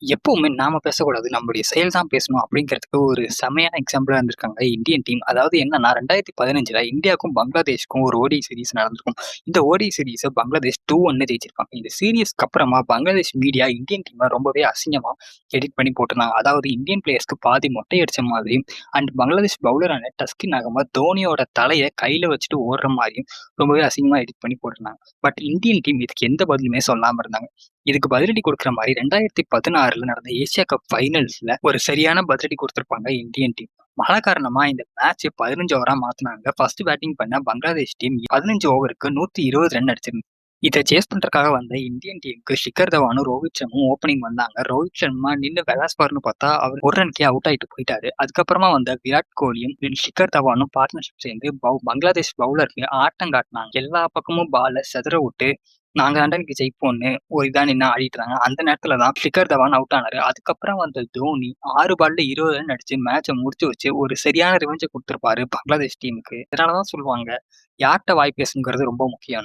எப்பவுமே நாம பேசக்கூடாது. நம்மளுடைய செயல் தான் பேசணும் அப்படிங்கிறதுக்கு ஒரு செமையான எக்ஸாம்பிளா இருந்திருக்காங்க இந்தியன் டீம். அதாவது என்னன்னா 2015ல இந்தியாவுக்கும் பங்களாதேஷ்க்கும் ஒரு ஓடிஐ சீரிஸ் நடந்திருக்கும். இந்த ஓடிஐ சீரிஸ பங்களாதேஷ் 2-1 ஜெயிச்சிருப்பாங்க. இந்த சீரிஸ்க்கு அப்புறமா பங்களாதேஷ் மீடியா இந்தியன் டீம ரொம்பவே அசிங்கமா எடிட் பண்ணி போட்டிருந்தாங்க. அதாவது இந்தியன் பிளேயர்ஸ்க்கு பாதி மொட்டை அடிச்ச மாதிரியும் அண்ட் பங்களாதேஷ் பவுலரான டஸ்கின் அகமத் தோனியோட தலைய கையில வச்சுட்டு ஓடுற மாதிரியும் ரொம்பவே அசிங்கமா எடிட் பண்ணி போட்டிருந்தாங்க. பட் இந்தியன் டீம் இதுக்கு எந்த பதிலுமே சொல்லாம இருந்தாங்க. இதுக்கு பதிலடி கொடுக்குற மாதிரி 2016ல நடந்த ஏசியா கப் ஃபைனல்ஸ்ல ஒரு சரியான பதிலடி கொடுத்திருப்பாங்க இந்தியன் டீம். மழை காரணமா இந்த மேட்ச் 15 ஓவரா மாத்தினாங்க. ஃபர்ஸ்ட் பேட்டிங் பண்ண பங்களாதேஷ் டீம் 15 ஓவருக்கு 120 ரன் அடிச்சிருந்தாங்க. இதை சேஸ் பண்றதுக்காக வந்த இந்தியன் டீமுக்கு ஷிகர் தவானும் ரோஹித் சர்மாவும் ஓப்பனிங் வந்தாங்க. ரோஹித் சர்மா நின்று விளாஸ்பார்னு பார்த்தா அவர் ஒரு ரன்கே அவுட் ஆயிட்டு போயிட்டாரு. அதுக்கப்புறமா வந்த விராட் கோலியும் ஷிகர் தவானும் பார்ட்னர்ஷிப் சேர்ந்து பங்களாதேஷ் பவுலருக்கு ஆட்டம் காட்டினாங்க. எல்லா பக்கமும் பால செதற விட்டு நாங்க தாண்டா ஜெயிப்போம்னு ஒரு இதா நின்று ஆடிட்டு இருந்தாங்க. அந்த நேரத்துல தான் ஷிகர் தவான் அவுட் ஆனாரு. அதுக்கப்புறம் வந்த தோனி 6 பால்ல 20 ரன் அடிச்சு மேட்சை முடிச்சு வச்சு ஒரு சரியான ரிவெஞ்சை கொடுத்திருப்பாரு பங்களாதேஷ் டீமுக்கு. இதனாலதான் சொல்லுவாங்க யார்கிட்ட வாய் பேசுங்கிறது ரொம்ப முக்கியம்.